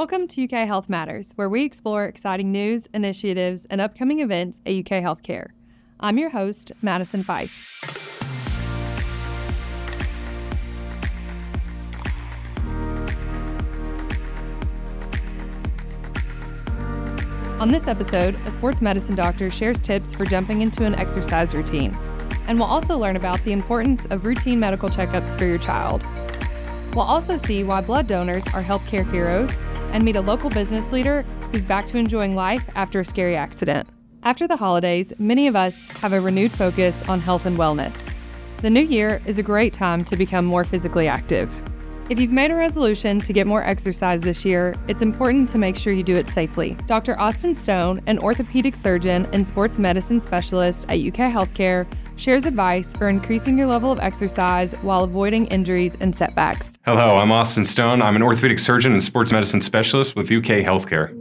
Welcome to UK Health Matters, where we explore exciting news, initiatives, and upcoming events at UK Healthcare. I'm your host, Madison Fife. On this episode, a sports medicine doctor shares tips for jumping into an exercise routine, and we'll also learn about the importance of routine medical checkups for your child. We'll also see why blood donors are healthcare heroes and meet a local business leader who's back to enjoying life after a scary accident. After the holidays, many of us have a renewed focus on health and wellness. The new year is a great time to become more physically active. If you've made a resolution to get more exercise this year, it's important to make sure you do it safely. Dr. Austin Stone, an orthopedic surgeon and sports medicine specialist at UK Healthcare, shares advice for increasing your level of exercise while avoiding injuries and setbacks. Hello, I'm Austin Stone. I'm an orthopedic surgeon and sports medicine specialist with UK Healthcare.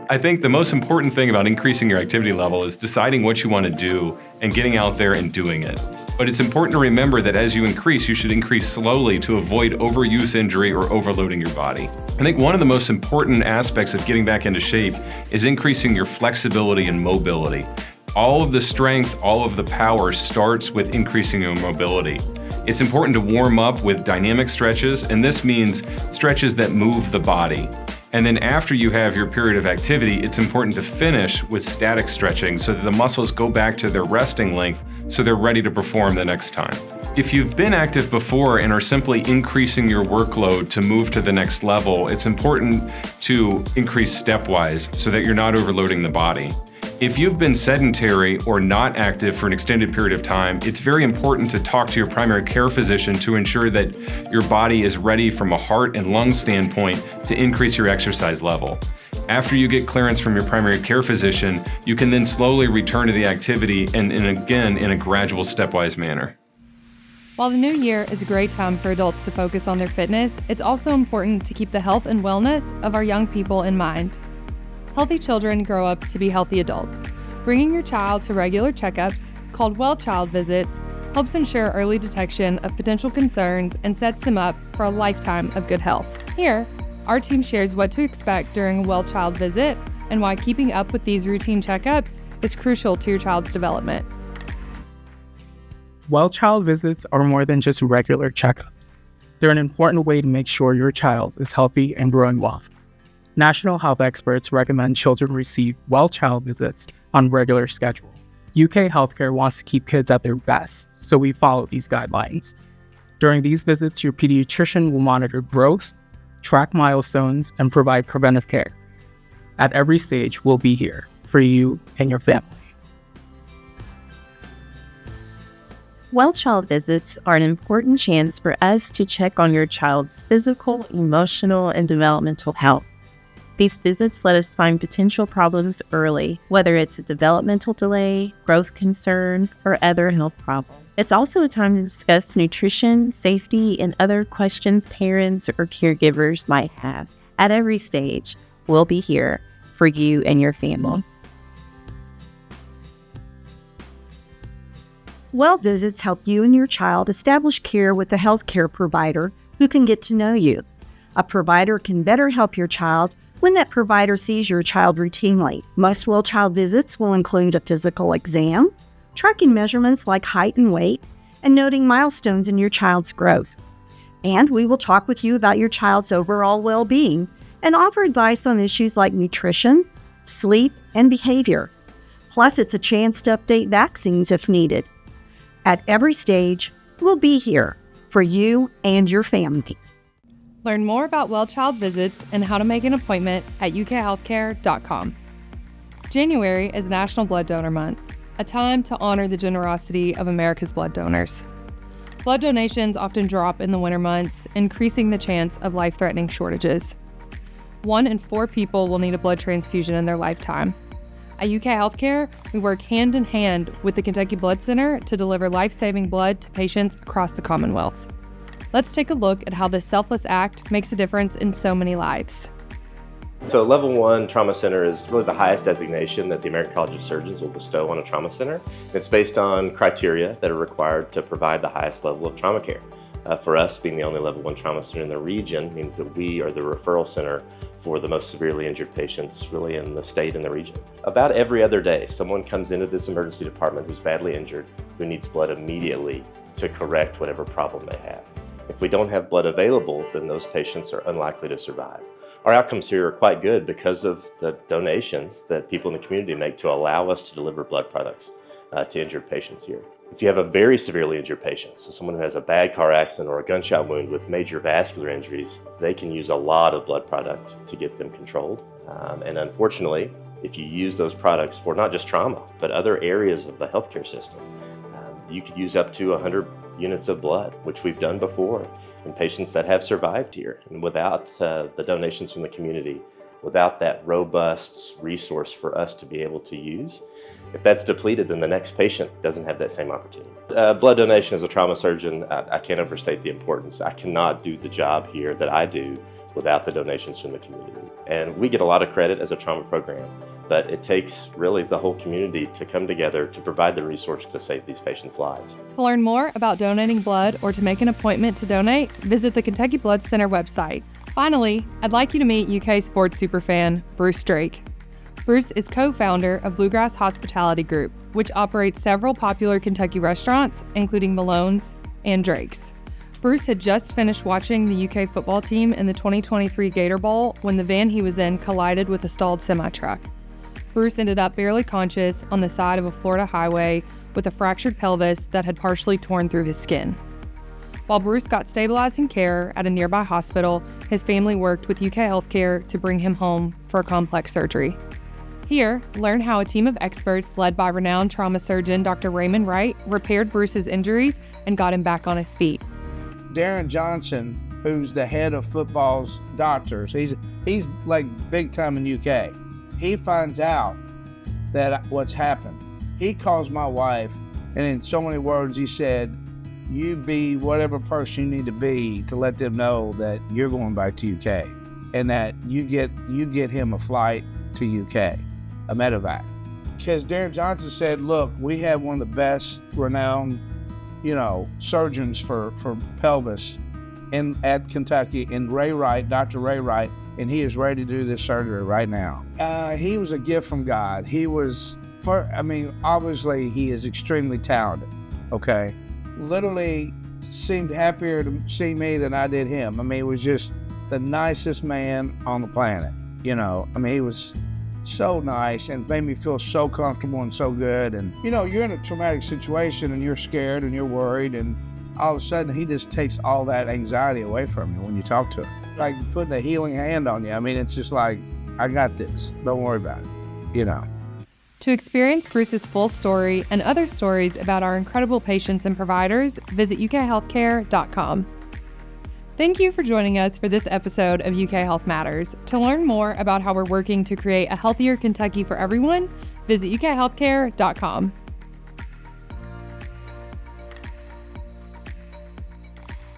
I think the most important thing about increasing your activity level is deciding what you want to do and getting out there and doing it. But it's important to remember that as you increase, you should increase slowly to avoid overuse injury or overloading your body. I think one of the most important aspects of getting back into shape is increasing your flexibility and mobility. All of the strength, all of the power starts with increasing your mobility. It's important to warm up with dynamic stretches, and this means stretches that move the body. And then after you have your period of activity, it's important to finish with static stretching so that the muscles go back to their resting length so they're ready to perform the next time. If you've been active before and are simply increasing your workload to move to the next level, it's important to increase stepwise so that you're not overloading the body. If you've been sedentary or not active for an extended period of time, it's very important to talk to your primary care physician to ensure that your body is ready from a heart and lung standpoint to increase your exercise level. After you get clearance from your primary care physician, you can then slowly return to the activity and again in a gradual stepwise manner. While the new year is a great time for adults to focus on their fitness, it's also important to keep the health and wellness of our young people in mind. Healthy children grow up to be healthy adults. Bringing your child to regular checkups, called well child visits, helps ensure early detection of potential concerns and sets them up for a lifetime of good health. Here, our team shares what to expect during a well child visit and why keeping up with these routine checkups is crucial to your child's development. Well child visits are more than just regular checkups. They're an important way to make sure your child is healthy and growing well. National health experts recommend children receive well child visits on regular schedule. UK Healthcare wants to keep kids at their best, so we follow these guidelines. During these visits, your pediatrician will monitor growth, track milestones, and provide preventive care. At every stage, we'll be here for you and your family. Well child visits are an important chance for us to check on your child's physical, emotional, and developmental health. These visits let us find potential problems early, whether it's a developmental delay, growth concerns, or other health problems. It's also a time to discuss nutrition, safety, and other questions parents or caregivers might have. At every stage, we'll be here for you and your family. Well visits help you and your child establish care with a healthcare provider who can get to know you. A provider can better help your child when that provider sees your child routinely. Most well child visits will include a physical exam, tracking measurements like height and weight, and noting milestones in your child's growth. And we will talk with you about your child's overall well-being and offer advice on issues like nutrition, sleep, and behavior. Plus, it's a chance to update vaccines if needed. At every stage, we'll be here for you and your family. Learn more about well child visits and how to make an appointment at ukhealthcare.com. January is National Blood Donor Month, a time to honor the generosity of America's blood donors. Blood donations often drop in the winter months, increasing the chance of life-threatening shortages. 1 in 4 people will need a blood transfusion in their lifetime. At UK Healthcare, we work hand in hand with the Kentucky Blood Center to deliver life-saving blood to patients across the Commonwealth. Let's take a look at how this selfless act makes a difference in so many lives. So Level 1 Trauma Center is really the highest designation that the American College of Surgeons will bestow on a trauma center. It's based on criteria that are required to provide the highest level of trauma care. For us, being the only level 1 trauma center in the region means that we are the referral center for the most severely injured patients really in the state and the region. About every other day, someone comes into this emergency department who's badly injured, who needs blood immediately to correct whatever problem they have. If we don't have blood available, then those patients are unlikely to survive. Our outcomes here are quite good because of the donations that people in the community make to allow us to deliver blood products to injured patients here. If you have a very severely injured patient, so someone who has a bad car accident or a gunshot wound with major vascular injuries, they can use a lot of blood product to get them controlled. And unfortunately, if you use those products for not just trauma, but other areas of the healthcare system, you could use up to 100 units of blood, which we've done before in patients that have survived here. And without the donations from the community, without that robust resource for us to be able to use, if that's depleted, then the next patient doesn't have that same opportunity. Blood donation as a trauma surgeon, I can't overstate the importance. I cannot do the job here that I do without the donations from the community. And we get a lot of credit as a trauma program, but it takes really the whole community to come together to provide the resource to save these patients' lives. To learn more about donating blood or to make an appointment to donate, visit the Kentucky Blood Center website. Finally, I'd like you to meet UK sports superfan Bruce Drake. Bruce is co-founder of Bluegrass Hospitality Group, which operates several popular Kentucky restaurants, including Malone's and Drake's. Bruce had just finished watching the UK football team in the 2023 Gator Bowl when the van he was in collided with a stalled semi-truck. Bruce ended up barely conscious on the side of a Florida highway with a fractured pelvis that had partially torn through his skin. While Bruce got stabilizing care at a nearby hospital, his family worked with UK Healthcare to bring him home for a complex surgery. Here, learn how a team of experts led by renowned trauma surgeon Dr. Raymond Wright repaired Bruce's injuries and got him back on his feet. Darren Johnson, who's the head of football's doctors, he's like big time in UK. He finds out that what's happened. He calls my wife, and in so many words he said, "You be whatever person you need to be to let them know that you're going back to UK, and that you get him a flight to UK, a medevac." Because Darren Johnson said, "Look, we have one of the best renowned, surgeons for pelvis at Kentucky, in Ray Wright, Dr. Ray Wright, and he is ready to do this surgery right now." He was a gift from God. Obviously he is extremely talented, okay? Literally seemed happier to see me than I did him. He was just the nicest man on the planet, he was so nice and made me feel so comfortable and so good. And, you're in a traumatic situation and you're scared and you're worried, and all of a sudden he just takes all that anxiety away from you when you talk to him. Like putting a healing hand on you. It's just like, I got this. Don't worry about it, To experience Bruce's full story and other stories about our incredible patients and providers, visit ukhealthcare.com. Thank you for joining us for this episode of UK Health Matters. To learn more about how we're working to create a healthier Kentucky for everyone, visit ukhealthcare.com.